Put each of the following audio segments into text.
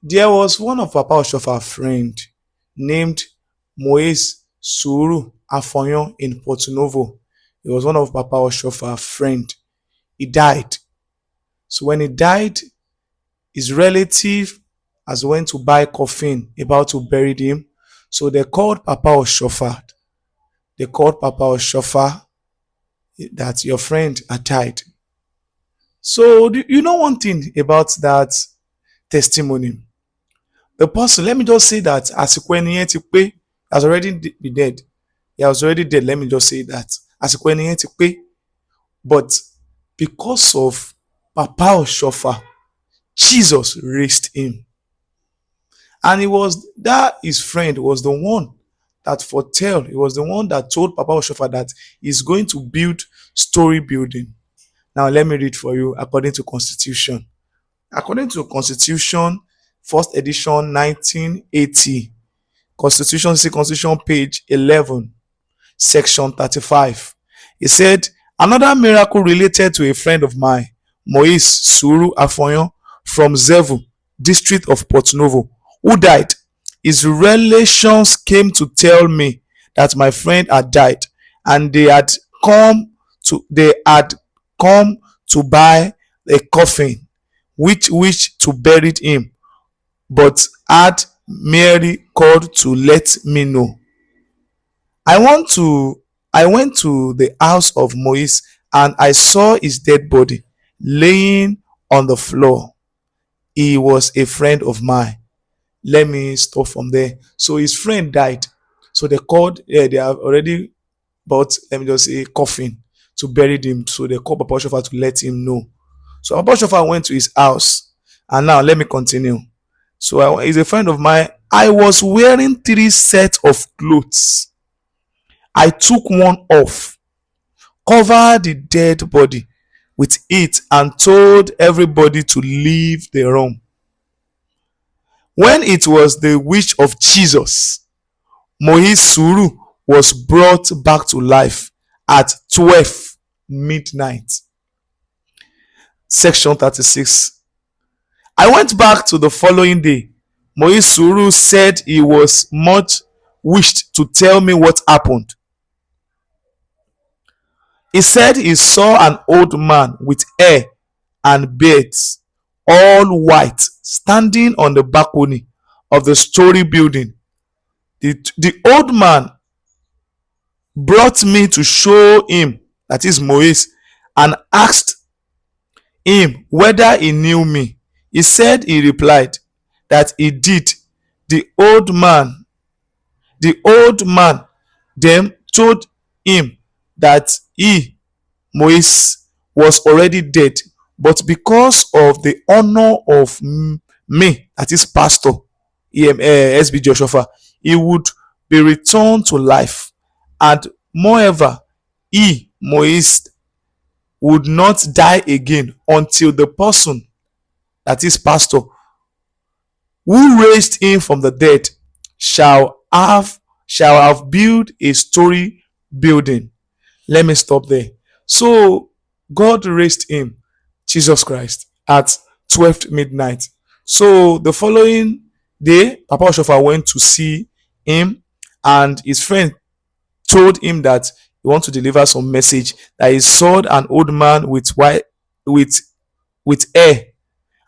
There was one of Papa Oshoffa friend named MOISE Suru Afoyan in Porto Novo. He was one of Papa Oshoffa friend. He died. So when he died, his relative has went to buy coffin about to bury him. So they called Papa Oshoffa. They called Papa Oshoffa that your friend had died. So you know one thing about that testimony. The person, let me just say that àsìkò ẹni yẹn ti pé, has already been dead. He was already dead. Let me just say that àsìkò ẹni yẹn ti pé. But because of Papa Oshoffa, Jesus raised him. And it was that his friend was the one that foretold. He was the one that told Papa Oshoffa that he's going to build story building. Now let me read for you according to Constitution. According to Constitution, first edition 1980, Constitution page 11, section 35. It said, another miracle related to a friend of mine, MOISE Suru Afoyan from Zevu, district of Porto Novo, who died. His relations came to tell me that my friend had died and they had come to buy a coffin which to bury him, but had merely called to let me know. I went to the house of MOISE and I saw his dead body laying on the floor. He was a friend of mine. Let me stop from there. So his friend died. So they called, they have already bought, let me just say, coffin to bury him. So they called Papa Oshoffa to let him know. So Papa Oshoffa went to his house. And now let me continue. So he's a friend of mine. I was wearing 3 sets of clothes. I took one off, covered the dead body with it, and told everybody to leave the room. When it was the wish of Jesus, MOISE Suru was brought back to life at 12 midnight. Section 36. I went back to the following day. MOISE Suru said he was much wished to tell me what happened. He said he saw an old man with hair and beards, all white, standing on the balcony of the story building. The old man brought me to show him, that is MOISE, and asked him whether he knew me. He said he replied that he did. The old man then told him that he, MOISE, was already dead, but because of the honor of me, that is Pastor SBJ Oshoffa, he would be returned to life, and moreover, he, MOISE, would not die again until the person, that is Pastor, who raised him from the dead shall have built a story building. Let me stop there. So God raised him, Jesus Christ, at 12 midnight. So the following day, Papa Oshoffa went to see him, and his friend told him that he want to deliver some message, that he saw an old man with hair,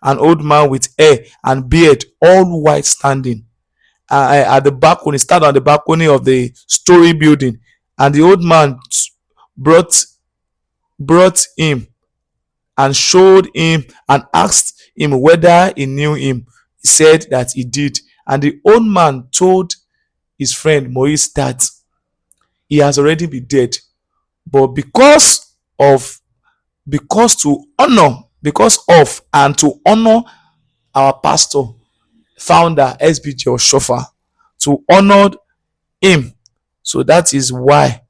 an old man with hair and beard, all white, standing at the balcony, stand on the balcony of the story building. And the old man brought him and showed him and asked him whether he knew him. He said that he did. And the old man told his friend MOISE that he has already been dead, but because of and to honor our pastor, founder SBJ Oshoffa, to honor him, so that is why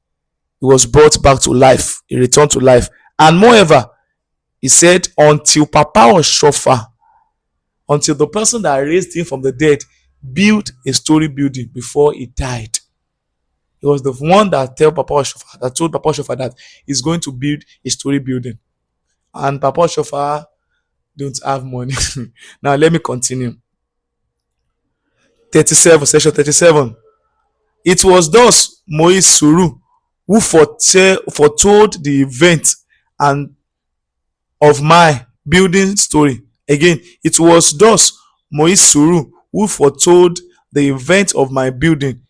he was brought back to life. He returned to life. And moreover, he said, until Papa Oshoffa, until the person that raised him from the dead built a story building before he died. He was the one that told Papa Oshoffa that he's going to build a story building. And Papa Oshoffa don't have money. Now let me continue. 37, section 37. It was thus MOISE SURU who foretold the event and of my building story. Again, it was thus MOISE SURU who foretold the event of my building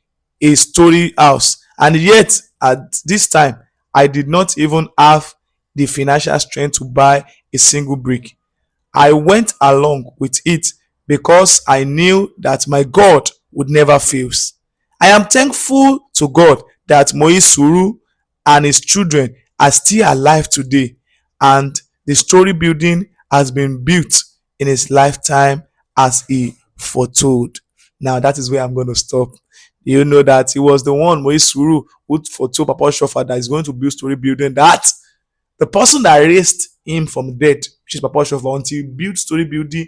a story house. And yet, at this time, I did not even have the financial strength to buy a single brick. I went along with it because I knew that my God would never fail. I am thankful to God that MOISE SURU and his children are still alive today, and the story building has been built in his lifetime as he foretold. Now that is where I'm going to stop. You know that he was the one, MOISE SURU, who foretold Papa Oshoffa that is going to build story building, that the person that raised him from dead, which is Papa Oshoffa, until he built story building,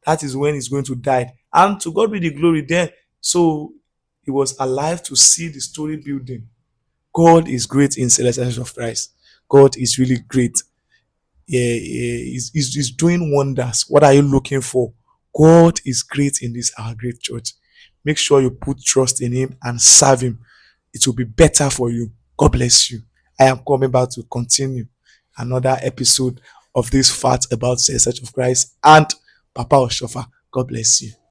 that is when he's going to die. And to God be the glory there. So he was alive to see the story building. God is great in celebration of Christ. God is really great. Yeah, yeah, he's doing wonders. What are you looking for? God is great in this our great church. Make sure you put trust in him and serve him. It will be better for you. God bless you. I am coming back to continue another episode of this fact about the Church of Christ and Papa Oshoffa. God bless you.